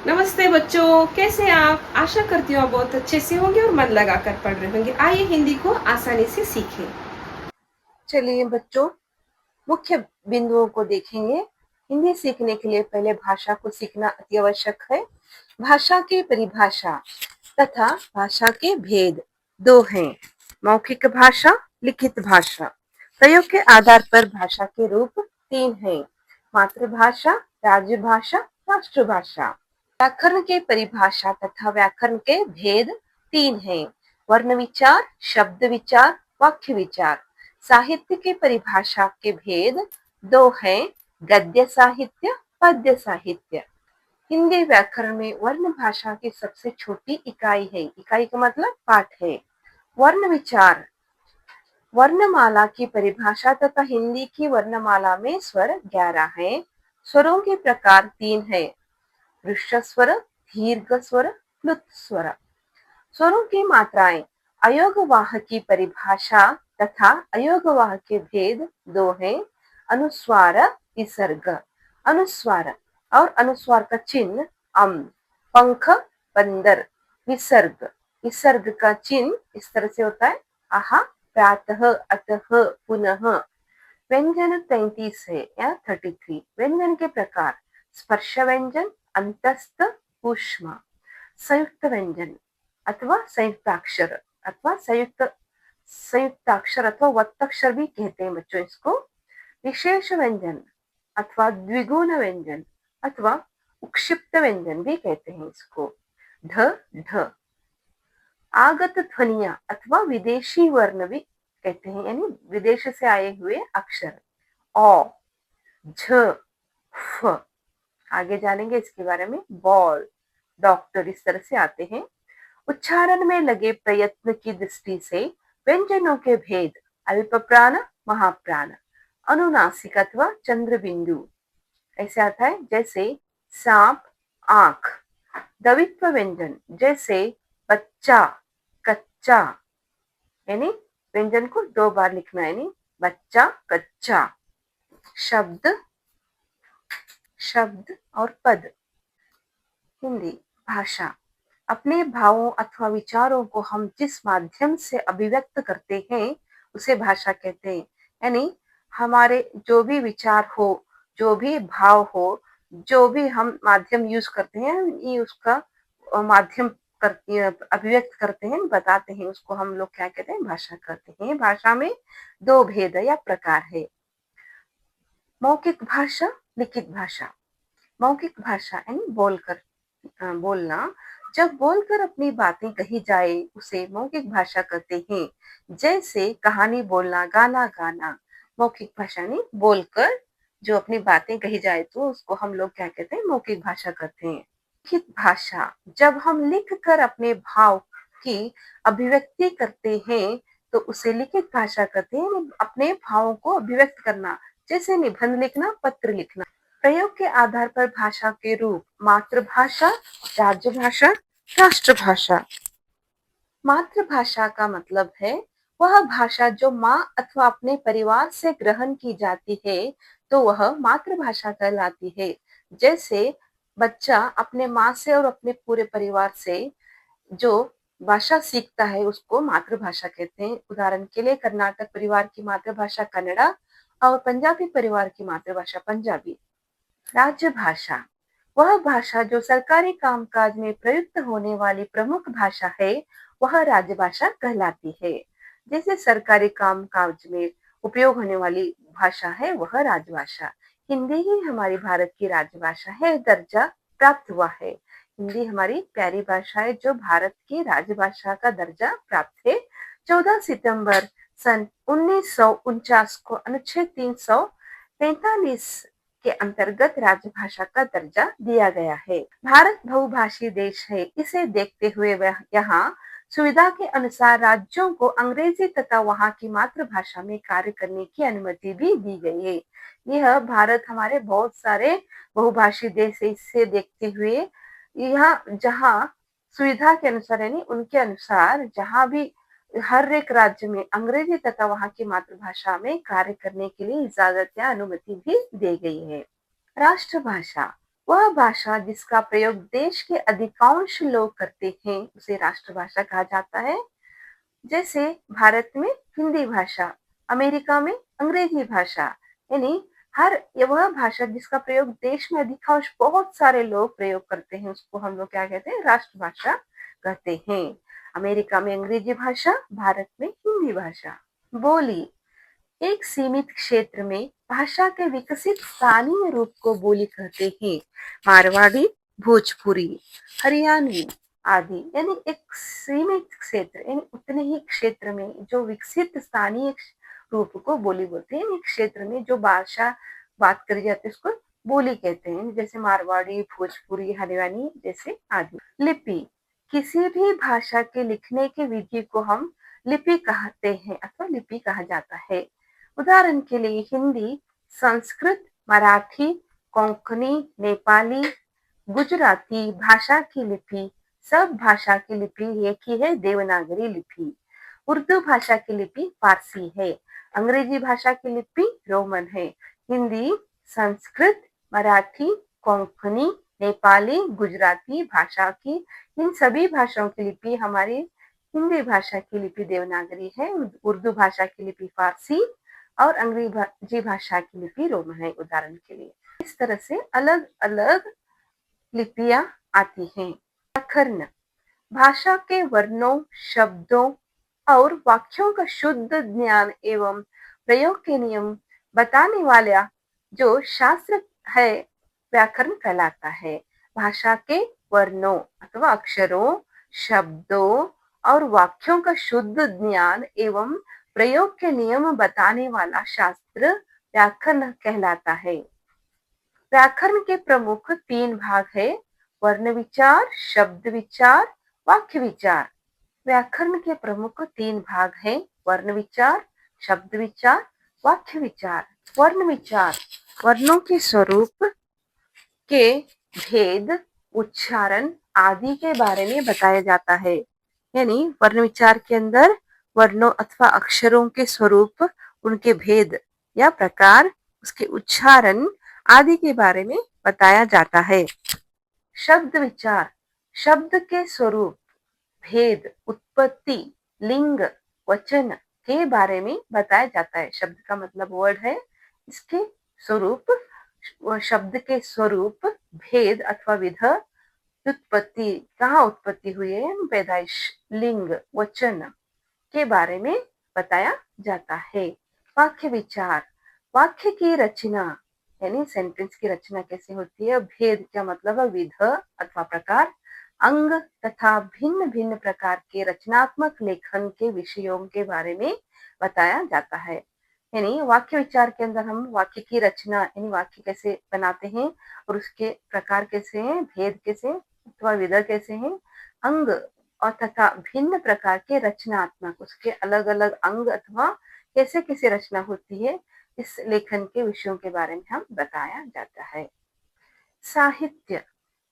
नमस्ते बच्चों, कैसे हैं आप? आशा करती हूँ आप बहुत अच्छे से होंगे और मन लगाकर पढ़ रहे होंगे। आइए हिंदी को आसानी से सीखें। चलिए बच्चों, मुख्य बिंदुओं को देखेंगे। हिंदी सीखने के लिए पहले भाषा को सीखना अति आवश्यक है। भाषा की परिभाषा तथा भाषा के भेद दो हैं। मौखिक भाषा, लिखित भाषा। प्रयोग के आधार पर भाषा के रूप तीन हैं। मातृभाषा, राज्यभाषा, राष्ट्रभाषा। व्याकरण के परिभाषा तथा व्याकरण के भेद तीन हैं। वर्ण विचार, शब्द विचार, वाक्य विचार। साहित्य के परिभाषा के भेद दो हैं। गद्य साहित्य, पद्य साहित्य। हिंदी व्याकरण में वर्ण भाषा की सबसे छोटी इकाई है। इकाई का मतलब पाठ है। वर्ण विचार, वर्णमाला की परिभाषा तथा हिंदी की वर्णमाला में स्वर 11 हैं। स्वरों के प्रकार तीन है। ऋष्य स्वर, दीर्घ स्वर, प्लुत स्वर। स्वरों की मात्राएं, अयोगवाह की परिभाषा तथा अयोगवाह के भेद दो हैं। अनुस्वार, विसर्ग। अनुस्वार और अनुस्वार का चिन्ह अम, पंख, बंदर। विसर्ग, विसर्ग का चिन्ह इस तरह से होता है आहा, प्रातः, अतः, पुनः। व्यंजन 33 है या 33। व्यंजन के प्रकार स्पर्श व्यंजन, अंतस्थ, ऊष्मा। संयुक्त व्यंजन अथवा संयुक्ताक्षर अथवा संयुक्ताक्षर अथवा वत्ताक्षर भी कहते हैं बच्चों इसको। विशेष व्यंजन अथवा द्विगुण व्यंजन अथवा उक्षिप्त व्यंजन भी कहते हैं इसको। ढ, ढ। आगत ध्वनिया अथवा विदेशी वर्ण भी कहते हैं, यानी विदेश से आए हुए अक्षर। ओ, झ, फ। आगे जानेंगे इसके बारे में। बॉल, डॉक्टर, इस तरह से आते हैं। उच्चारण में लगे प्रयत्न की दृष्टि से व्यंजनों के भेद अल्पप्राण, महाप्राण, अनुनासिक अथवा चंद्र बिंदु ऐसे आता है। जैसे सांप, आंख। द्वित्व व्यंजन जैसे बच्चा, कच्चा, यानी व्यंजन को दो बार लिखना है, यानी बच्चा, कच्चा। शब्द, शब्द और पद। हिंदी भाषा अपने भावों अथवा विचारों को हम जिस माध्यम से अभिव्यक्त करते हैं उसे भाषा कहते हैं। यानी हमारे जो भी विचार हो, जो भी भाव हो, जो भी हम माध्यम यूज करते हैं, ये उसका माध्यम अभिव्यक्त करते हैं, बताते हैं, उसको हम लोग क्या कहते हैं, भाषा कहते हैं। भाषा में दो भेद या प्रकार है। मौखिक भाषा, लिखित भाषा। मौखिक भाषा यानी बोलकर बोलना। जब बोलकर अपनी बातें कही जाए उसे मौखिक भाषा कहते हैं। जैसे कहानी बोलना, गाना गाना। मौखिक भाषा यानी बोलकर जो अपनी बातें कही जाए तो उसको हम लोग क्या कहते हैं, मौखिक भाषा कहते हैं। लिखित भाषा, जब हम लिख कर अपने भाव की अभिव्यक्ति करते हैं तो उसे लिखित भाषा कहते हैं। अपने भावों को अभिव्यक्त करना, जैसे निबंध लिखना, पत्र लिखना। प्रयोग के आधार पर भाषा के रूप मातृभाषा, राज्यभाषा, राष्ट्रभाषा। मातृभाषा का मतलब है वह भाषा जो माँ अथवा अपने परिवार से ग्रहण की जाती है तो वह मातृभाषा कहलाती है। जैसे बच्चा अपने माँ से और अपने पूरे परिवार से जो भाषा सीखता है उसको मातृभाषा कहते हैं। उदाहरण के लिए कर्नाटक परिवार की मातृभाषा कन्नड़ा और पंजाबी परिवार की मातृभाषा पंजाबी। राज्यभाषा वह भाषा जो सरकारी कामकाज में प्रयुक्त होने वाली प्रमुख भाषा है वह राज्यभाषा कहलाती है। जैसे सरकारी कामकाज में उपयोग होने वाली भाषा है वह राजभाषा। हिंदी ही हमारी भारत की राजभाषा है, दर्जा प्राप्त हुआ है। हिंदी हमारी प्यारी भाषा है जो भारत की राजभाषा का दर्जा प्राप्त है। 14 सितंबर सन 1949 को अनुच्छेद 343 के अंतर्गत राजभाषा का दर्जा दिया गया है। भारत बहुभाषी देश है, इसे देखते हुए वह यहाँ सुविधा के अनुसार राज्यों को अंग्रेजी तथा वहाँ की मातृभाषा में कार्य करने की अनुमति भी दी गई है। यह भारत हमारे बहुत सारे बहुभाषी देश है, इसे देखते हुए यहाँ जहाँ सुविधा के अनुसार यानी उनके अनुसार जहाँ भी हर एक राज्य में अंग्रेजी तथा वहाँ की मातृभाषा में कार्य करने के लिए इजाजत या अनुमति भी दी गई है। राष्ट्रभाषा वह भाषा जिसका प्रयोग देश के अधिकांश लोग करते हैं उसे राष्ट्रभाषा कहा जाता है। जैसे भारत में हिंदी भाषा, अमेरिका में अंग्रेजी भाषा, यानी हर वह भाषा जिसका प्रयोग देश में अधिकांश बहुत सारे लोग प्रयोग करते हैं उसको हम लोग क्या कहते हैं, राष्ट्रभाषा कहते हैं। अमेरिका में अंग्रेजी भाषा, भारत में हिंदी भाषा। बोली एक सीमित क्षेत्र में भाषा के विकसित स्थानीय रूप को बोली कहते हैं। मारवाड़ी, भोजपुरी, हरियाणवी आदि, यानी एक सीमित क्षेत्र यानी उतने ही क्षेत्र में जो विकसित स्थानीय रूप को बोली बोलते हैं। क्षेत्र में जो भाषा बात करी जाती है उसको बोली कहते हैं, जैसे मारवाड़ी, भोजपुरी, हरियाणवी जैसे आदि। लिपि किसी भी भाषा के लिखने की विधि को हम लिपि कहते हैं अथवा लिपि कहा जाता है। उदाहरण के लिए हिंदी, संस्कृत, मराठी, कोंकणी, नेपाली, गुजराती भाषा की लिपि, सब भाषा की लिपि एक ही है, देवनागरी लिपि। उर्दू भाषा की लिपि फारसी है। अंग्रेजी भाषा की लिपि रोमन है। हिंदी, संस्कृत, मराठी, कोंकणी, नेपाली, गुजराती भाषा की इन सभी भाषाओं की लिपि हमारी हिंदी भाषा की लिपि देवनागरी है, उर्दू भाषा की लिपि फारसी और अंग्रेजी भाषा की लिपि रोमन है, उदाहरण के लिए। इस तरह से अलग अलग लिपियां आती हैं। व्याकरण भाषा के वर्णों, शब्दों और वाक्यों का शुद्ध ज्ञान एवं प्रयोग के नियम बताने वाला जो शास्त्र है व्याकरण कहलाता है। भाषा के वर्णों अथवा अक्षरों, शब्दों और वाक्यों का शुद्ध ज्ञान एवं प्रयोग के नियम बताने वाला शास्त्र व्याकरण कहलाता है। व्याकरण के प्रमुख 3 भाग है, वर्ण विचार, शब्द विचार, वाक्य विचार। व्याकरण के प्रमुख 3 भाग है, वर्ण विचार, शब्द विचार, वाक्य विचार। वर्ण विचार वर्णों के स्वरूप के भेद, उच्चारण आदि के बारे में बताया जाता है। यानी वर्ण विचार के अंदर वर्णों अथवा अक्षरों के स्वरूप, उनके भेद या प्रकार, उसके उच्चारण आदि के बारे में बताया जाता है। शब्द विचार शब्द के स्वरूप, भेद, उत्पत्ति, लिंग, वचन के बारे में बताया जाता है। शब्द का मतलब वर्ड है, इसके स्वरूप, शब्द के स्वरूप, भेद अथवा विध, उत्पत्ति, कहाँ उत्पत्ति हुई है, पैदाइश, लिंग, वचन के बारे में बताया जाता है। वाक्य विचार वाक्य की रचना यानी सेंटेंस की रचना कैसे होती है, भेद का मतलब है विध अथवा प्रकार, अंग तथा भिन्न भिन्न प्रकार के रचनात्मक लेखन के विषयों के बारे में बताया जाता है। यानी वाक्य विचार के अंदर हम वाक्य की रचना यानी वाक्य कैसे बनाते हैं और उसके प्रकार कैसे हैं, भेद कैसे अथवा विध कैसे हैं, अंग और तथा भिन्न प्रकार के रचनात्मक उसके अलग अलग अंग अथवा कैसे कैसे रचना होती है, इस लेखन के विषयों के बारे में हम बताया जाता है। साहित्य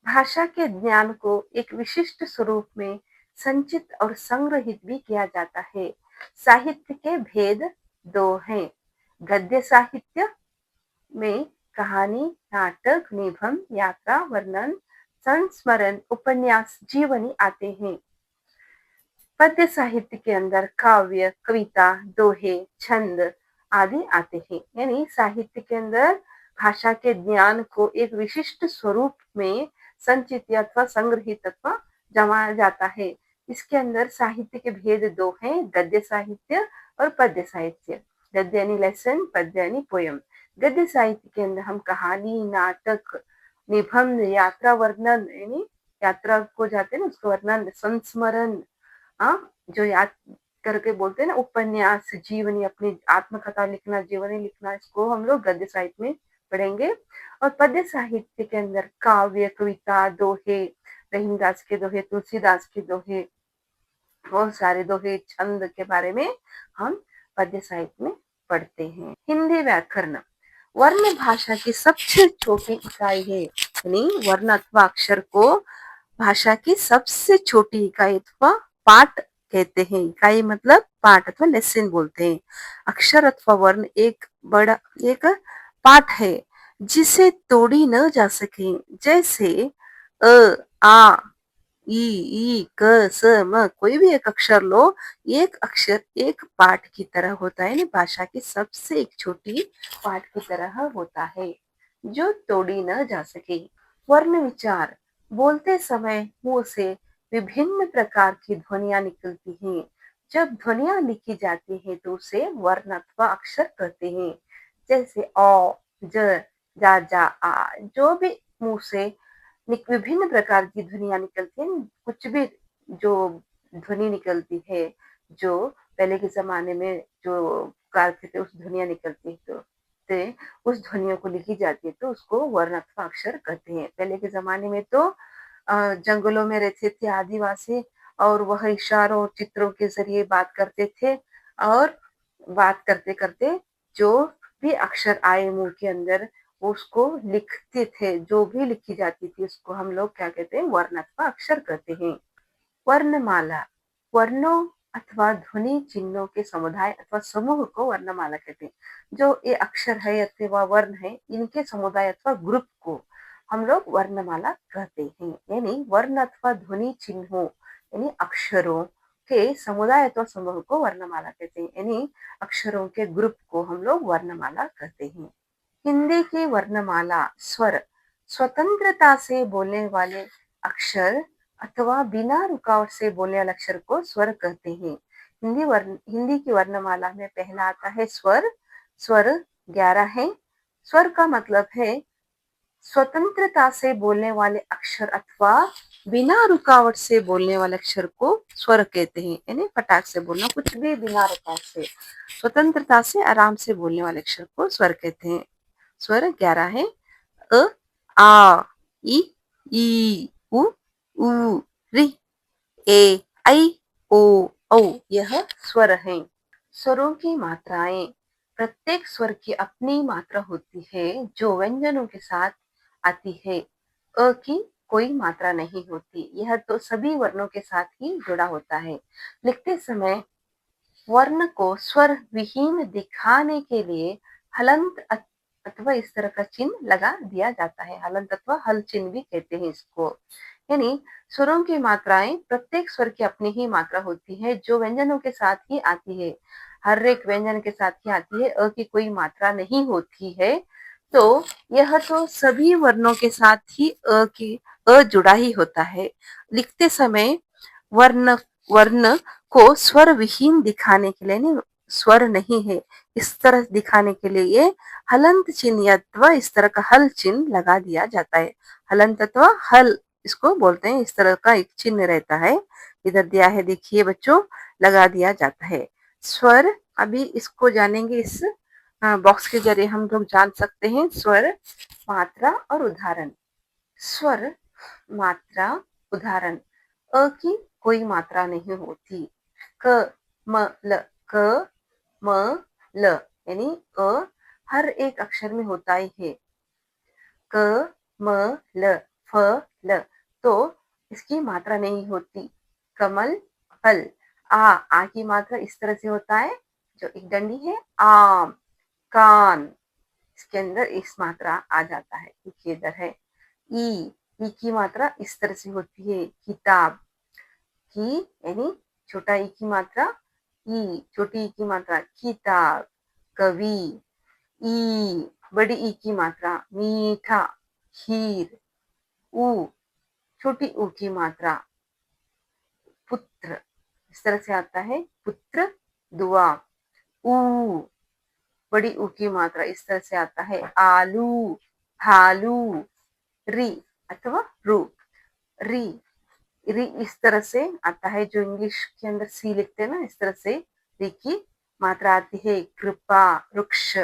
भाषा के ज्ञान को एक विशिष्ट स्वरूप में संचित और संग्रहित भी किया जाता है। साहित्य के भेद 2 हैं। गद्य साहित्य में कहानी, नाटक, निबंध, यात्रा, वर्णन, संस्मरण, उपन्यास, जीवनी आते हैं। पद्य साहित्य के अंदर काव्य, कविता, दोहे, छंद आदि आते हैं। यानी साहित्य के अंदर भाषा के ज्ञान को एक विशिष्ट स्वरूप में संचित अथवा संग्रहित अथवा जमाया जाता है। इसके अंदर साहित्य के भेद 2 हैं, गद्य साहित्य और पद्य साहित्य। गद्य यानी लेसन, पद्य यानी पोयम। गद्य साहित्य के अंदर हम कहानी, नाटक, निबंध, यात्रा, वर्णन यानी यात्रा को जाते हैं ना उसको वर्णन, संस्मरण जो याद करके बोलते हैं ना, उपन्यास, जीवनी, अपनी आत्मकथा लिखना, जीवनी लिखना, इसको हम लोग गद्य साहित्य में पढ़ेंगे। और पद्य साहित्य के अंदर काव्य, कविता, दोहे, रहीमदास के दोहे, तुलसीदास के दोहे, बहुत सारे दोहे, छंद के बारे में हम पद्य साहित्य में पढ़ते हैं। हिंदी व्याकरण वर्ण भाषा की सबसे छोटी इकाई है। यानी वर्ण अथवा अक्षर को भाषा की सबसे छोटी इकाई अथवा पाठ कहते हैं। इकाई मतलब पाठ अथवा लेसन बोलते हैं। अक्षर अथवा वर्ण एक पाठ है जिसे तोड़ी न जा सके, जैसे अ, आ, ई, क, स, म। कोई भी एक अक्षर लो, एक अक्षर एक पाठ की तरह होता है, यानी भाषा की सबसे एक छोटी पाठ की तरह होता है, जो तोड़ी न जा सके। वर्ण विचार, बोलते समय मुंह से विभिन्न प्रकार की ध्वनियां निकलती हैं। जब ध्वनियां लिखी जाती हैं तो उसे वर्ण अथवा अक्षर कहते हैं। जैसे अ, ज, जा, आ। जो भी मुंह से विभिन्न प्रकार की ध्वनियां निकलती हैं, कुछ भी जो ध्वनि निकलती है, जो पहले के जमाने में जो पुकारते थे, उस ध्वनियां निकलती है थे, उस ध्वनियों को लिखी जाती है तो उसको वर्ण अथवा अक्षर कहते हैं। पहले के जमाने में तो जंगलों में रहते थे आदिवासी, और वह इशारों और चित्रों के जरिए बात करते थे, और बात करते करते जो भी अक्षर आए मुंह के अंदर उसको लिखते थे। जो भी लिखी जाती थी उसको हम लोग क्या कहते हैं, वर्ण अथवा अक्षर कहते हैं। वर्णमाला, वर्णों अथवा ध्वनि चिन्हों के समुदाय अथवा समूह को वर्णमाला कहते हैं। जो ये अक्षर है अथवा वर्ण है, इनके समुदाय अथवा ग्रुप को हम लोग वर्णमाला कहते हैं। यानी वर्ण अथवा ध्वनि चिन्हों यानी अक्षरों के समुदाय अथवा समूह को वर्णमाला कहते हैं, यानी अक्षरों के ग्रुप को हम लोग वर्णमाला कहते हैं। हिंदी की वर्णमाला स्वर, स्वतंत्रता से बोलने वाले अक्षर अथवा बिना रुकावट से बोलने वाले अक्षर को स्वर कहते हैं। हिंदी की वर्णमाला में पहला आता है स्वर। स्वर 11 है। स्वर का मतलब है स्वतंत्रता से बोलने वाले अक्षर अथवा बिना रुकावट से बोलने वाले अक्षर को स्वर कहते हैं, यानी फटाक से बोलना, कुछ भी बिना रुकावट से, स्वतंत्रता से आराम से बोलने वाले अक्षर को स्वर कहते हैं। स्वर 11 है। अ, आ, ई, उ, री, ए, ऐ, ओ, औ। यह स्वर हैं। स्वरों की मात्राएं, प्रत्येक स्वर की अपनी मात्रा होती है जो व्यंजनों के साथ आती है। अ की कोई मात्रा नहीं होती, यह तो सभी वर्णों के साथ ही जुड़ा होता है। लिखते समय वर्ण को स्वर विहीन दिखाने के लिए हलंत अथवा इस तरह का चिन्ह लगा दिया जाता है। हलंत अथवा हल चिन्ह भी कहते हैं इसको। यानी स्वरों की मात्राएं, प्रत्येक स्वर की अपनी ही मात्रा होती है जो व्यंजनों के साथ ही आती है। हर एक व्यंजन के साथ ही आती है, अ की कोई मात्रा नहीं होती है। तो यह तो सभी वर्णों के साथ ही अ जुड़ा ही होता है। लिखते समय वर्ण वर्ण को स्वर विहीन दिखाने के लिए, नहीं स्वर नहीं है इस तरह दिखाने के लिए, ये हलंत चिन्ह अथवा इस तरह का हल चिन्ह लगा दिया जाता है। हलंत अथवा हल इसको बोलते हैं, इस तरह का एक चिन्ह रहता है। इधर दिया है देखिए बच्चों, लगा दिया जाता है। स्वर, अभी इसको जानेंगे, इस बॉक्स के जरिए हम लोग जान सकते हैं स्वर, मात्रा और उदाहरण। स्वर, मात्रा, उदाहरण। अ की कोई मात्रा नहीं होती। क, म, ल, क, म, ल, यानी अ हर एक अक्षर में होता ही है। क, म, ल, फ, ल, तो इसकी मात्रा नहीं होती। कमल, फल। आ की मात्रा इस तरह से होता है, जो एक डंडी है, आम, कान, इसके अंदर इस मात्रा आ जाता है। देखिए इधर है ई की मात्रा इस तरह से होती है। किताब, की यानी छोटा ई की मात्रा, ई छोटी ई की मात्रा, किताब। कवि, ई बड़ी ई की मात्रा, मीठा, खीर। ऊ छोटी ऊ की मात्रा, पुत्र, इस तरह से आता है, पुत्र, दुआ। ऊ बड़ी ऊ की मात्रा इस तरह से आता है, आलू, भालू। री अथवा रू, री री इस तरह से आता है, जो इंग्लिश के अंदर सी लिखते हैं ना, इस तरह से री की मात्रा आती है। कृपा, वृक्ष।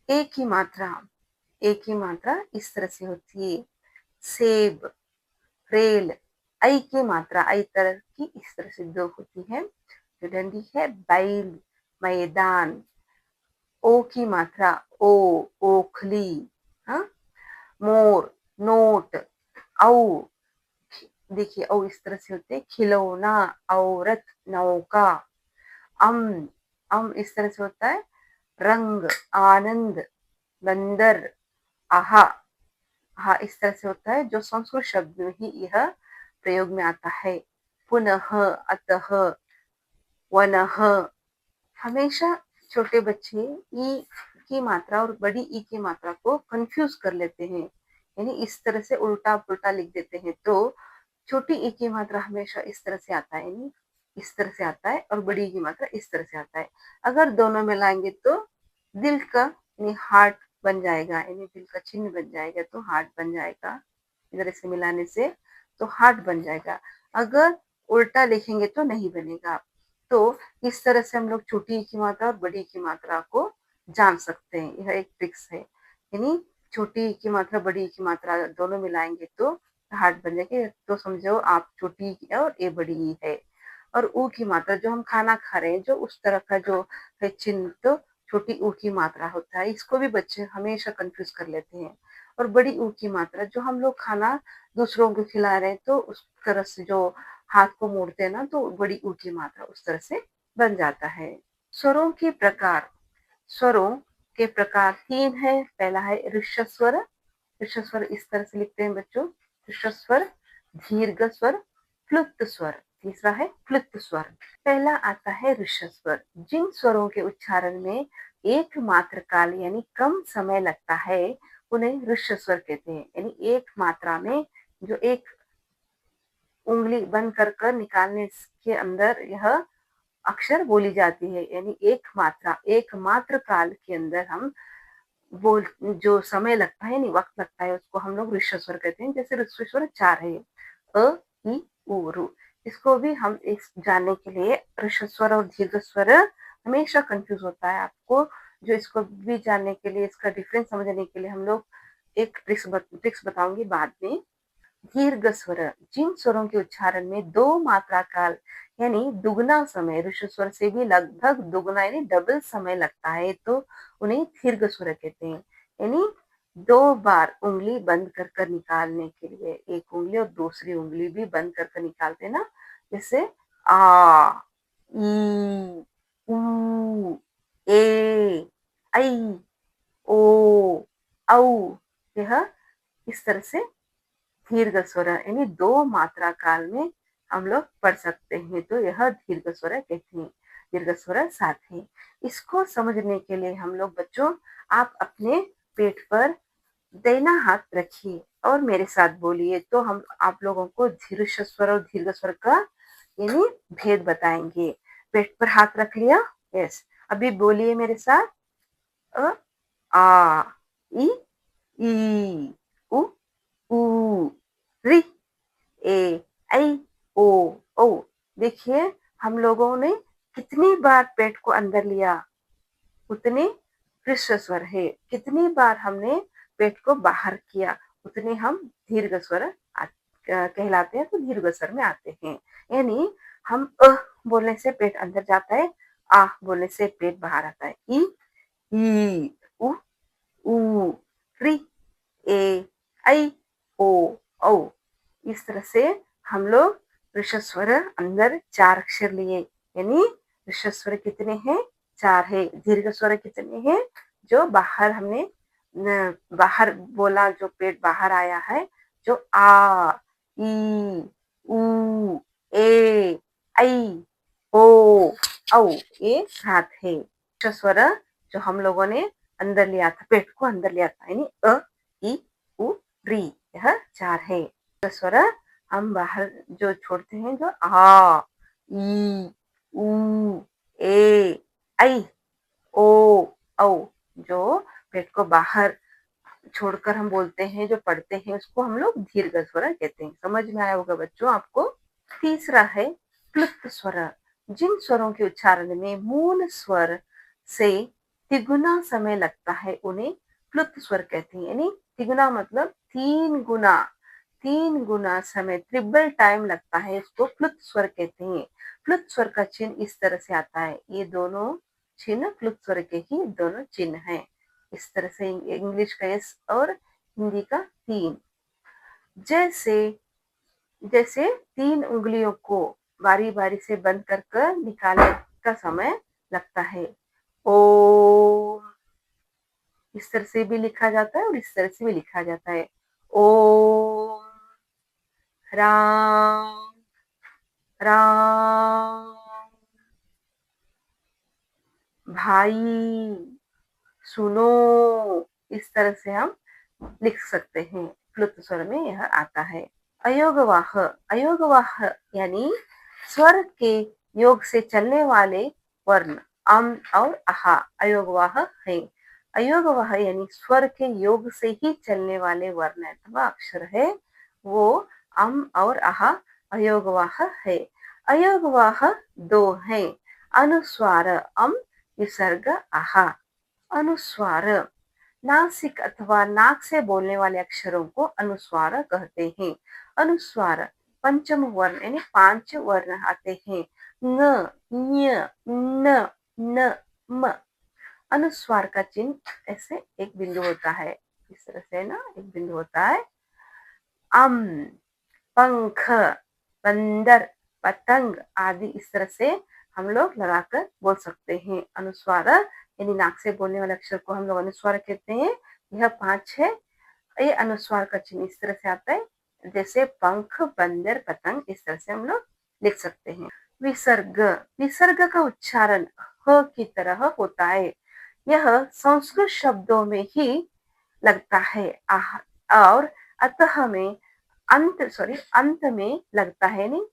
एक ही मात्रा, एक ही मात्रा इस तरह से होती है। सेब, रेल। आई की मात्रा, आई तरह की इस तरह से दो होती है, जो डंडी है। बैल, मैदान। ओ की मात्रा, ओ, ओखली। हाँ, मोर, नोट। औ देखिए, औ इस तरह से होते हैं, खिलौना, औरत, नौका। अम इस तरह से होता है, रंग, आनंद, बंदर, आहा। हाँ, इस तरह से होता है, जो संस्कृत शब्द में ही यह प्रयोग में आता है। पुनः, अतः, वनः। हमेशा छोटे बच्चे ई की मात्रा और बड़ी ई की मात्रा को कंफ्यूज कर लेते हैं, यानी इस तरह से उल्टा पुल्टा लिख देते हैं। तो छोटी ई की मात्रा हमेशा इस तरह से आता है, यानी इस तरह से आता है, और बड़ी ई की मात्रा इस तरह से आता है। अगर दोनों मिलाएंगे तो दिल का यानी हार्ट बन जाएगा, यानी दिल का चिन्ह बन जाएगा, तो हार्ट बन जाएगा। इधर से मिलाने से तो हार्ट बन जाएगा। अगर उल्टा लिखेंगे तो नहीं बनेगा। तो इस तरह से हम लोग छोटी ई की मात्रा और बड़ी ई की मात्रा को जान सकते हैं। यह एक ट्रिक्स है, यानी छोटी ई की मात्रा बड़ी ई की मात्रा दोनों मिलाएंगे तो हार्ट बन जाएगी। तो समझो आप छोटी ई है और ये बड़ी ई है। और ऊ की मात्रा जो हम खाना खा रहे हैं, जो उस तरह का जो है चिन्ह, तो छोटी ऊ की मात्रा होता है। इसको भी बच्चे हमेशा कंफ्यूज कर लेते हैं। और बड़ी ऊ की मात्रा जो हम लोग खाना दूसरों को खिला रहे हैं, तो उस तरह से जो हाथ को मोड़ते हैं ना, तो बड़ी ऊ की मात्रा उस तरह से बन जाता है। स्वरों के प्रकार। स्वरों के प्रकार 3 है। पहला है ऋष्य स्वर। ऋष्य स्वर इस तरह से लिखते हैं बच्चों, ऋष्य स्वर, दीर्घ स्वर, प्लुत स्वर। तीसरा है प्लुत स्वर। पहला आता है ऋष्य स्वर। जिन स्वरों के उच्चारण में एक मात्र काल यानी कम समय लगता है, उन्हें ऋष्य स्वर कहते हैं। यानी एक मात्रा में जो एक उंगली बंद कर कर निकालने के अंदर यह अक्षर बोली जाती है, यानी एक मात्रा, एक मात्र काल के अंदर हम बोल जो समय लगता है, यानी वक्त लगता है, उसको हम लोग ऋष्य स्वर कहते हैं। जैसे ऋष्य स्वर 4 है, अ, इ, उ, रू। इसको भी हम इस जानने के लिए ऋष्य स्वर और दीर्घ स्वर हमेशा कंफ्यूज होता है आपको। जो इसको भी जानने के लिए, इसका डिफरेंस समझने के लिए हम लोग एक ट्रिक्स बताऊंगी बाद में। दीर्घ स्वर, जिन स्वरों के उच्चारण में 2 मात्रा काल यानी दुगना समय, ऋष्य स्वर से भी लगभग दुगना यानी डबल समय लगता है, तो उन्हें दीर्घ स्वर कहते हैं। यानी 2 बार उंगली बंद कर कर निकालने के लिए, एक उंगली और दूसरी उंगली भी बंद कर कर निकालते हैं ना, जैसे आ, ई, ऊ, ए, ऐ, ओ, औ। यह इस तरह से दीर्घ स्वर यानी 2 मात्रा काल में हम लोग पढ़ सकते हैं, तो यह दीर्घ स्वर कहते हैं। दीर्घ स्वर 7 है। इसको समझने के लिए हम लोग बच्चों, आप अपने पेट पर दाहिना हाथ रखिए और मेरे साथ बोलिए, तो हम आप लोगों को दीर्घ स्वर और दीर्घ स्वर का यानी भेद बताएंगे। पेट पर हाथ रख लिया, यस। अभी बोलिए मेरे साथ, अ, आ, ई, उ, ऊ, ऋ, ए, ऐ, ओ, औ। देखिए हम लोगों ने कितनी बार पेट को अंदर लिया, उतने ऋष्य स्वर है। कितनी बार हमने पेट को बाहर किया, उतने हम दीर्घ स्वर कहलाते हैं, तो दीर्घ स्वर में आते हैं। यानी हम बोलने से पेट अंदर जाता है, आ बोलने से पेट बाहर आता है। ई, उ, ऊ, ऋ, ए, ऐ, ओ, औ। इस तरह से हम लोग ऋष्य स्वर अंदर 4 अक्षर लिए, यानी ऋष्य स्वर कितने हैं, 4 है। दीर्घ स्वर कितने हैं, जो बाहर हमने बाहर बोला, जो पेट बाहर आया है, जो आ, ई, उ, ए, ऐ, ओ, औ, ये 7 है। ऋष्य स्वर जो हम लोगों ने अंदर लिया था, पेट को अंदर लिया था, यानी अ, ई, उ, री, यह 4 है। स्वर हम बाहर जो छोड़ते हैं, जो आ, ई, उ, ए, ऐ, ओ, औ। जो पेट को बाहर छोड़कर हम बोलते हैं, जो पढ़ते हैं, उसको हम लोग दीर्घ स्वर कहते हैं। समझ में आया होगा बच्चों आपको। तीसरा है क्लुप्त स्वर। जिन स्वरों के उच्चारण में मूल स्वर से तिगुना समय लगता है, उन्हें क्लुप्त स्वर कहते हैं। यानी तिगुना मतलब 3 गुना समय, ट्रिपल टाइम लगता है, इसको क्लुप्त स्वर कहते हैं। क्लुप्त स्वर का चिन्ह इस तरह से आता है। ये दोनों चिन्ह क्लुप्त स्वर के ही दोनों चिन्ह हैं। इस तरह से इंग्लिश का एस और हिंदी का 3। जैसे जैसे 3 उंगलियों को बारी बारी से बंद कर कर निकालने का समय लगता है, ओम, इस तरह से भी लिखा जाता है और इस तरह से भी लिखा जाता है। ओम राम राम। भाई सुनो, इस तरह से हम लिख सकते हैं। प्लुत स्वर में यह आता है। अयोगवाह, अयोगवाह यानी स्वर के योग से चलने वाले वर्ण अम और अहा अयोगवाह है। अयोगवाह यानी स्वर के योग से ही चलने वाले वर्ण अथवा अक्षर है, वो अम और अहा अयोगवाह है। अयोगवाह दो हैं, अनुस्वार अम, विसर्ग अहा। अनुस्वार नासिक अथवा नाक से बोलने वाले अक्षरों को अनुस्वार कहते हैं। अनुस्वार पंचम वर्ण यानी 5 वर्ण आते हैं। ङ, ञ, न, न, म। अनुस्वार का चिन्ह ऐसे एक बिंदु होता है, इस तरह से ना एक बिंदु होता है। अम, पंख, बंदर, पतंग आदि इस तरह से हम लोग लगाकर बोल सकते हैं। अनुस्वार यानी नाक से बोलने वाले अक्षर को हम लोग अनुस्वार कहते हैं। यह 5 है। ये अनुस्वार का चिन्ह इस तरह से आता है, जैसे पंख, बंदर, पतंग, इस तरह से हम लोग लिख सकते हैं। विसर्ग, विसर्ग का उच्चारण ह की तरह होता है। यह संस्कृत शब्दों में ही लगता है और अतः में अंत में लगता है, नहीं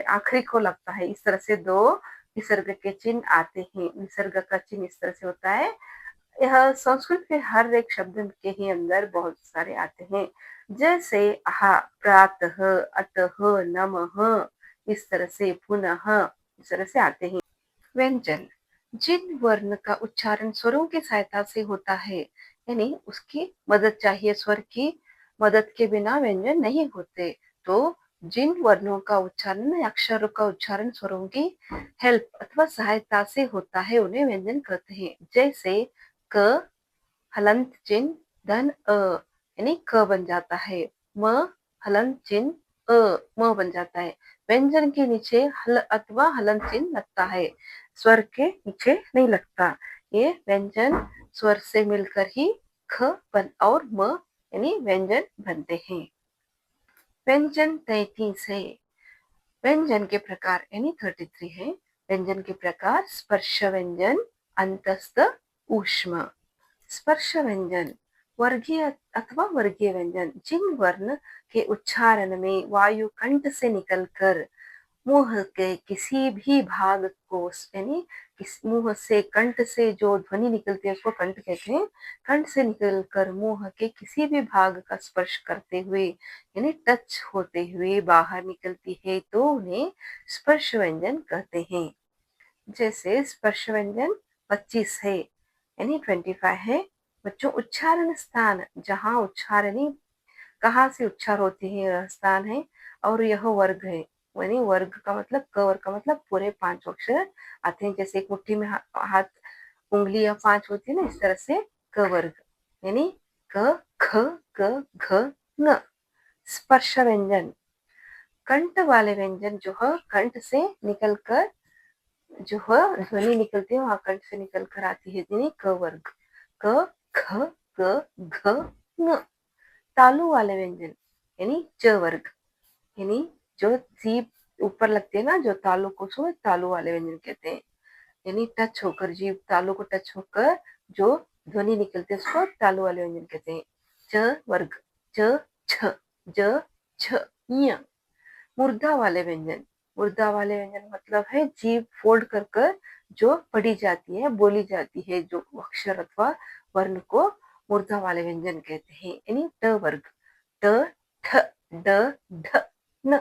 आखिरी को लगता है। इस तरह से दो विसर्ग के चिन्ह आते हैं। विसर्ग का चिन्ह इस तरह से होता है। यह संस्कृत के हर एक शब्द के ही अंदर बहुत सारे आते हैं, जैसे आहा, प्रातः, अतः, नमः, इस तरह से पुनः, इस तरह से आते हैं। व्यंजन, जिन वर्ण का उच्चारण स्वरों की सहायता से होता है, यानी उसकी मदद चाहिए, स्वर की मदद के बिना व्यंजन नहीं होते, तो जिन वर्णों का उच्चारण, अक्षरों का उच्चारण स्वरों की हेल्प अथवा सहायता से होता है, उन्हें व्यंजन कहते हैं। जैसे क हलंत चिन्ह धन अ यानी क बन जाता है। म हलंत चिन्ह म बन जाता है। व्यंजन के नीचे हल अथवा हलंत चिन्ह लगता है, स्वर के नीचे नहीं लगता। ये व्यंजन स्वर से मिलकर ही ख बन और म यानी व्यंजन बनते हैं। व्यंजन 33 है। व्यंजन के प्रकार यानी 33 है। व्यंजन के प्रकार स्पर्श व्यंजन, अंतस्थ, ऊष्म। स्पर्श व्यंजन वर्गीय अथवा वर्गीय व्यंजन, जिन वर्ण के उच्चारण में वायु कंठ से निकलकर मुंह के किसी भी भाग को, यानी मुंह से कंठ से जो ध्वनि निकलती है उसको कंठ कहते हैं। कंठ से निकलकर मुंह के किसी भी भाग का स्पर्श करते हुए यानी टच होते हुए बाहर निकलती है, तो उन्हें स्पर्श व्यंजन कहते हैं। जैसे स्पर्श व्यंजन 25 है यानी 25 है। बच्चों, उच्चारण स्थान, जहाँ उच्चारणी कहाँ से उच्चार होते हैं, यह स्थान है। और यह वर्ग है, यानी वर्ग का मतलब क वर्ग का मतलब पूरे 5 अक्षर आते हैं। जैसे एक मुट्ठी में हाथ उंगलियां 5 होती है ना, इस तरह से क वर्ग यानी क, ख, ग, घ, ng। स्पर्श व्यंजन कंठ वाले व्यंजन जो है कंठ से निकलकर जो है ध्वनि निकलती है, वहां कंठ से निकल कर आती है, यानी क वर्ग क, ख, ग, घ, ng। तालु वाले व्यंजन यानी च वर्ग, यानी जो जीभ ऊपर लगती है ना, जो तालु को सो तालु वाले व्यंजन कहते हैं। यानी टच होकर, जीभ तालु को टच होकर जो ध्वनि निकलती है उसको तालु वाले व्यंजन कहते हैं। च वर्ग च, छ, ज, छ, ञ। मुर्दा वाले व्यंजन, मुर्दा वाले व्यंजन मतलब है जीभ फोल्ड कर कर जो पढ़ी जाती है, बोली जाती है, जो अक्षर अथवा वर्ण को मुर्दा वाले व्यंजन कहते हैं। यानी ट वर्ग ट, ठ, ड, ढ, न,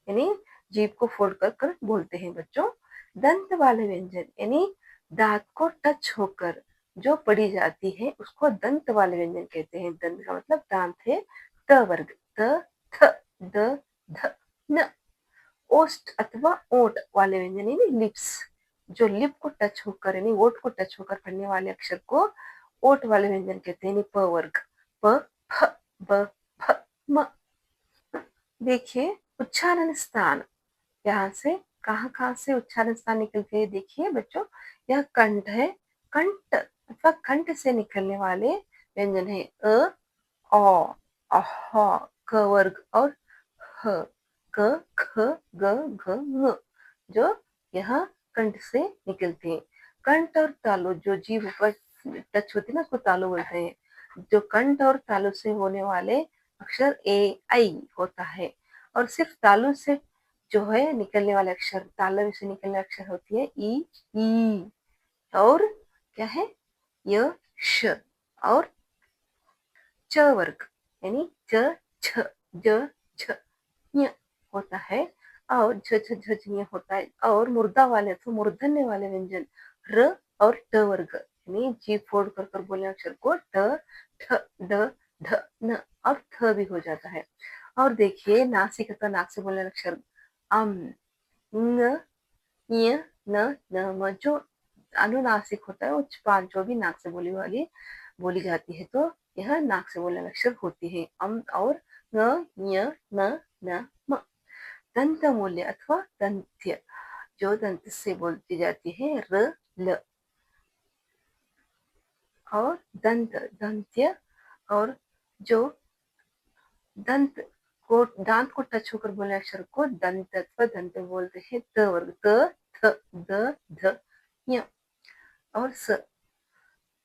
यानी जीभ को फोल्ड कर कर बोलते हैं बच्चों। दंत वाले व्यंजन यानी दांत को टच होकर जो पढ़ी जाती है उसको दंत वाले व्यंजन कहते हैं। दंत का मतलब दांत है। त वर्ग त, थ, द, ध, न। ओष्ठ अथवा ओठ वाले व्यंजन यानी लिप्स, जो लिप को टच होकर यानी ओठ को टच होकर पढ़ने वाले अक्षर को ओठ वाले व्यंजन कहते हैं। प वर्ग प, फ, ब, भ, म। देखिए उच्चारण स्थान, यहाँ से कहाँ कहाँ से उच्चारण स्थान निकलते हैं। देखिए बच्चों, यह कंठ है, कंठ अथवा कंठ से निकलने वाले व्यंजन है अ, औ, अह, क वर्ग और ह, क, ख, ग, घ, ङ, जो यहाँ कंठ से निकलते हैं। कंठ और तालु जो जीभ ऊपर टच होती है ना, उसको तालु बोलते हैं। जो कंठ और तालु से होने वाले अक्षर ए, आई होता है, और सिर्फ तालु से जो है निकलने वाले अक्षर, तालु से निकलने वाले अक्षर होती है ई, और क्या है य, श, और च वर्ग यानी च, छ, ज, छ, ञ होता है, और झ, झ, झ, ञ होता है। और मुर्दा वाले तो मूर्धन्य वाले व्यंजन र और ट वर्ग यानी जीभ फोड़ कर कर बोले अक्षर को ट, ठ, ड, ढ, न और थ भी हो जाता है। और देखिए नासिक अथवा नाक से बोले अक्षर अम, न, ञ, न, म जो अनुनासिक होता है, वो पांचों भी नाक से बोली जाती है, तो यह नाक से बोलने अक्षर होती है अम और न, ञ, न, म। दंत मूल्य अथवा दंत्य जो दंत से बोलती जाती है र, ल, और दंत, दंत्य, और जो दंत को दांत को टच होकर बोले अक्षर को दंत अथवा दंत बोलते हैं। त वर्ग त, थ, द, ध, य और स।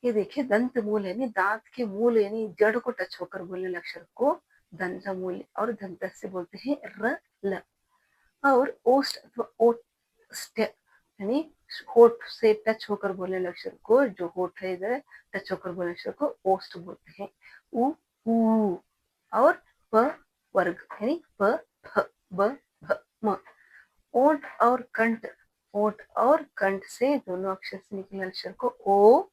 ये देखिए दंत मूल यानी दांत के मूल यानी जड़ को टच होकर बोलने अक्षर को दंत मूल, और दंत से बोलते हैं र, ल। और ओष्ठ अथवा ओष्ठ यानी होठ से टच होकर बोलने अक्षर को, जो होठ है इधर टच होकर बोलने अक्षर को ओष्ठ बोलते हैं। उ, ऊ, और प वर्ग यानी प, फ, ब, भ, म। ओठ और कंठ, ओठ और कंठ से दोनों अक्षर से निकलने अक्षर को ओ,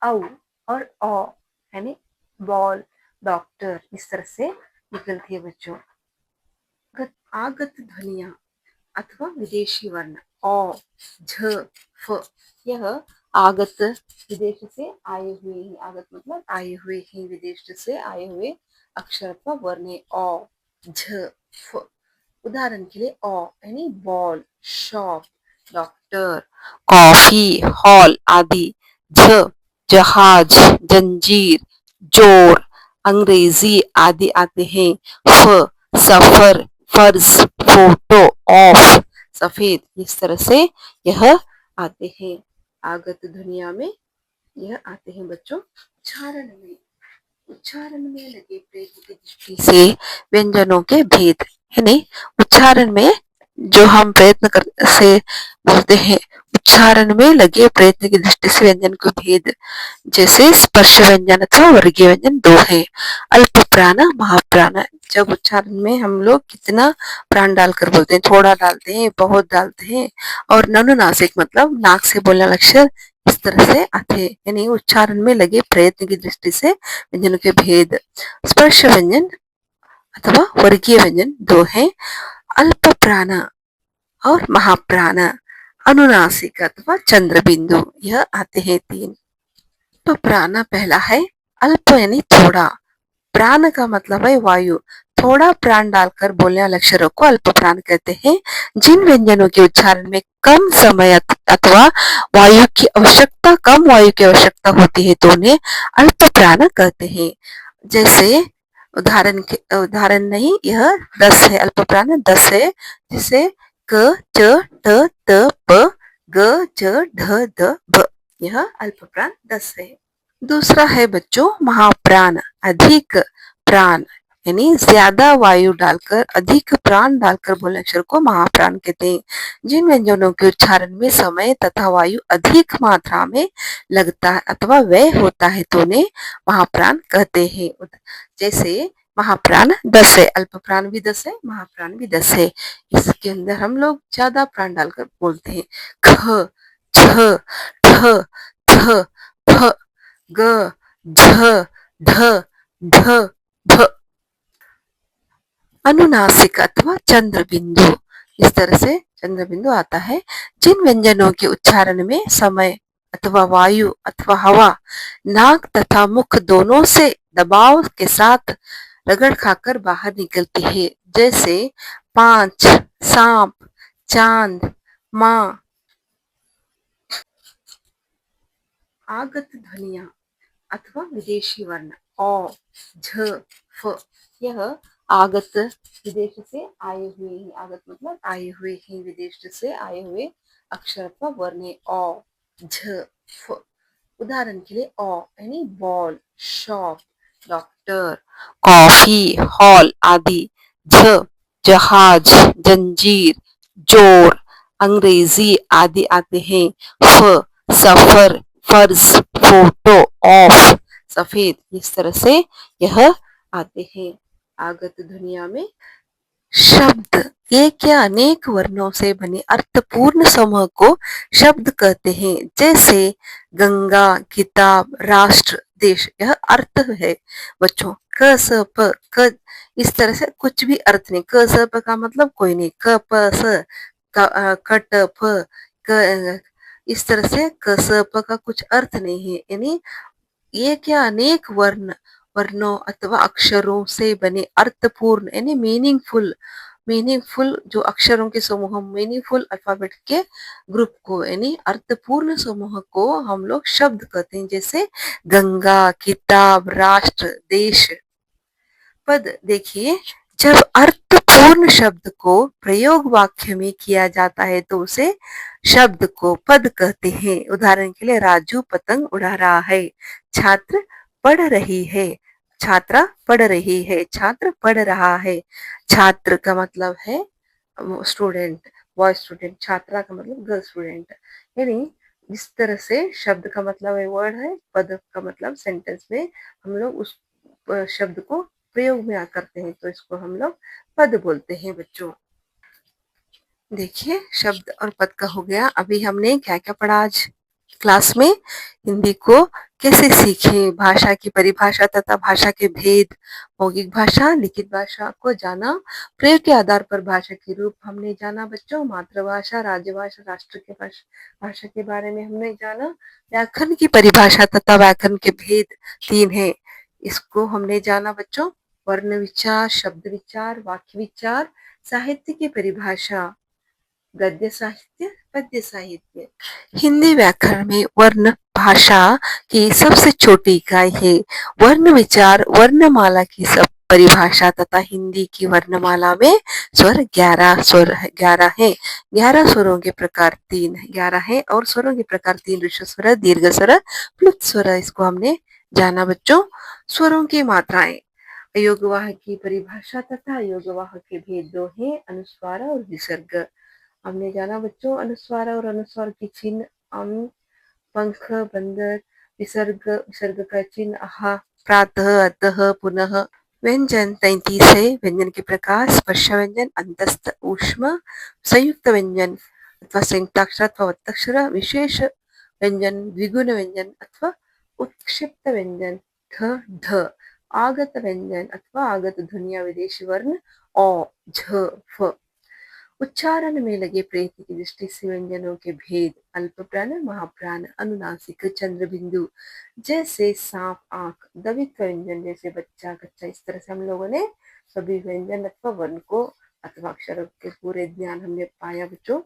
औ और औ यानी बॉल, डॉक्टर, इस तरह से निकलती है बच्चों। आगत ध्वनिया अथवा विदेशी वर्ण अ, झ, फ, यह आगत विदेश से आए हुए ही, आगत मतलब आए हुए ही, विदेश से आए हुए अक्षर अथवा वर्ण है अ, झ, फ। उदाहरण के लिए अ यानी ball, shop, doctor, coffee, hall आदि। झ, जहाज, जंजीर, जोर, अंग्रेजी आदि आते हैं। फ, सफर, फर्ज, फोटो, ऑफ, सफेद, इस तरह से यह आते हैं। आगत दुनिया में यह आते हैं बच्चों। उच्चारण में लगे प्रयत्न की दृष्टि से व्यंजनों के भेद, यानी उच्चारण में जो हम प्रयत्न कर से बोलते हैं, उच्चारण में लगे प्रयत्न की दृष्टि से व्यंजन के भेद, जैसे स्पर्श व्यंजन अथवा वर्गीय व्यंजन दो है। अल्प प्राण, महाप्राण। जब उच्चारण में हम लोग कितना प्राण डालकर बोलते हैं, थोड़ा डालते हैं, बहुत डालते हैं। और ननुनासिक मतलब नाक से बोलने वाला अक्षर, इस तरह से आते हैं, यानी उच्चारण में लगे प्रयत्न की दृष्टि से व्यंजनों के भेद। स्पर्श व्यंजन अथवा वर्गीय व्यंजन दो है, अल्प प्राण और महाप्राण। अनुनासिक अथवा चंद्र बिंदु, यह आते हैं तीन। तो प्राण पहला है अल्प यानी थोड़ा, प्राण का मतलब है वायु, थोड़ा प्राण डालकर बोलने वाले अक्षरों को अल्प प्राण कहते हैं। जिन व्यंजनों के उच्चारण में कम समय अथवा वायु की आवश्यकता, कम वायु की आवश्यकता होती है, तो उन्हें अल्प प्राण कहते हैं। जैसे उदाहरण नहीं, यह 10 है, अल्प प्राण 10 है, जैसे क, च, ट, त, प, ग, च, ढ, द, भ, यह अल्प प्राण 10 है। दूसरा है बच्चों महाप्राण, अधिक प्राण, यानी ज्यादा वायु डालकर, अधिक प्राण डालकर बोलने अक्षर को महाप्राण कहते हैं। जिन व्यंजनों के उच्चारण में समय तथा वायु अधिक मात्रा में लगता है अथवा व्यय होता है, तो उन्हें महाप्राण कहते हैं। जैसे महाप्राण 10 है, अल्प प्राण भी 10 है, महाप्राण भी 10 है। इसके अंदर हम लोग ज्यादा प्राण डालकर बोलते हैं। ख, छ, ठ, थ, फ, ग, झ, ढ, ढ, भ। अनुनासिक अथवा चंद्र बिंदु, इस तरह से चंद्र बिंदु आता है। जिन व्यंजनों के उच्चारण में समय अथवा वायु अथवा हवा नाक तथा मुख दोनों से दबाव के साथ रगड़ खाकर बाहर निकलती है, जैसे 5, सांप, चांद, माँ आगत ध्वनियां अथवा विदेशी वर्ण अ, झ, फ, यह आगत विदेश से आए हुए ही, आगत मतलब आए हुए ही, विदेश से आए हुए अक्षर अथवा वर्ण है। अ, झ, फ। उदाहरण के लिए अ यानी ball, shop, doctor, coffee, hall आदि। झ, जहाज, जंजीर, जोर, अंग्रेजी आदि आते हैं। फ, सफर, फर्ज, फोटो, ऑफ, सफेद, इस तरह से यह आते हैं। आगत दुनिया में शब्द एक या अनेक वर्णों से बने अर्थपूर्ण समूह को शब्द कहते हैं। जैसे गंगा, किताब, राष्ट्र, देश, यह अर्थ है बच्चों। क स प क, इस तरह से कुछ भी अर्थ नहीं। क स प का मतलब कोई नहीं। क प स क ट फ क, इस तरह से क स प का कुछ अर्थ नहीं है। यानी एक या अनेक वर्णों अथवा अक्षरों से बने अर्थपूर्ण यानी मीनिंगफुल जो अक्षरों के समूह, मीनिंगफुल अल्फाबेट के ग्रुप को यानी अर्थपूर्ण समूह को हम लोग शब्द कहते हैं। जैसे गंगा, किताब, राष्ट्र, देश। पद देखिए, जब अर्थपूर्ण शब्द को प्रयोग वाक्य में किया जाता है तो उसे शब्द को पद कहते हैं। उदाहरण के लिए राजू पतंग उड़ा रहा है, छात्र पढ़ रही है, छात्रा पढ़ रही है, छात्र पढ़ रहा है। छात्र का मतलब है स्टूडेंट, बॉय स्टूडेंट। छात्रा का मतलब गर्ल स्टूडेंट। यानी जिस तरह से शब्द का मतलब है वर्ड है, पद का मतलब सेंटेंस में हम लोग उस शब्द को प्रयोग में करते हैं तो इसको हम लोग पद बोलते हैं बच्चों। देखिए शब्द और पद का हो गया। अभी हमने क्या क्या पढ़ा आज क्लास में? हिंदी को कैसे सीखे, भाषा की परिभाषा तथा भाषा के भेद, मौखिक भाषा, लिखित भाषा को जाना, प्रयोग के आधार पर भाषा के रूप हमने जाना बच्चों, मातृभाषा, राज्यभाषा, राष्ट्र के भाषा के बारे में हमने जाना, व्याकरण की परिभाषा तथा व्याकरण के भेद 3 है, इसको हमने जाना बच्चों। वर्ण विचार, शब्द विचार, वाक्य विचार, साहित्य की परिभाषा, गद्य साहित्य, पद्य साहित्य। हिंदी व्याकरण में वर्ण भाषा की सबसे छोटी इकाई है। वर्ण विचार वर्णमाला की सब परिभाषा तथा हिंदी की वर्णमाला में स्वर 11 है। 11 स्वरों के प्रकार 3 11 है और स्वरों के प्रकार 3 ऋषभ स्वर, दीर्घ स्वर, प्लुत स्वर। इसको हमने जाना बच्चों। स्वरों की मात्राएं, अयोगवाह की परिभाषा तथा अयोगवाह के भेद 2 है, अनुस्वार और विसर्ग। हमने जाना बच्चों अनुस्वार और अनुस्वार के चिन्ह, अं, पंख, बंदर, विसर्ग का चिन्ह, आहा, प्रातः, अतः, पुनः। व्यंजन 33 है। व्यंजन के प्रकार, स्पर्श व्यंजन, अंतस्थ, ऊष्म, संयुक्त व्यंजन अथवा संयुक्ताक्षर अथवा वत्ताक्षर, विशेष व्यंजन, द्विगुण व्यंजन अथवा उत्क्षिप्त व्यंजन, ठ, ढ, आगत व्यंजन अथवा आगत ध्वनिया, विदेशी वर्ण अ, झ, फ। उच्चारण में लगे प्रयत्न की दृष्टि से व्यंजनों के भेद, अल्प प्राण, महाप्राण, अनुनासिक, चंद्र बिंदु, जैसे सांप, आंख, दवित व्यंजन जैसे बच्चा, कच्चा। इस तरह से हम लोगों ने सभी व्यंजन अथवा वर्ण को अथवा अक्षरों के पूरे ज्ञान हमने पाया बच्चों।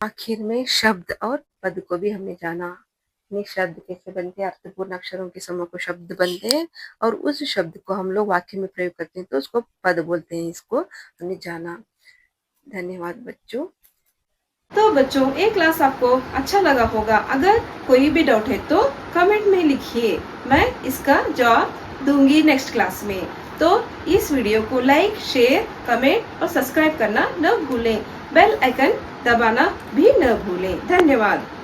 आखिर में शब्द और पद को भी हमने जाना। शब्द कैसे बनते हैं, अर्थपूर्ण अक्षरों के समूह को शब्द बनते हैं और उस शब्द को हम लोग वाक्य में प्रयोग करते हैं तो उसको पद बोलते हैं। इसको हमने जाना। धन्यवाद बच्चों। तो बच्चों ये क्लास आपको अच्छा लगा होगा। अगर कोई भी डाउट है तो कमेंट में लिखिए, मैं इसका जवाब दूंगी नेक्स्ट क्लास में। तो इस वीडियो को लाइक, शेयर, कमेंट और सब्सक्राइब करना न भूलें। बेल आइकन दबाना भी न भूलें। धन्यवाद।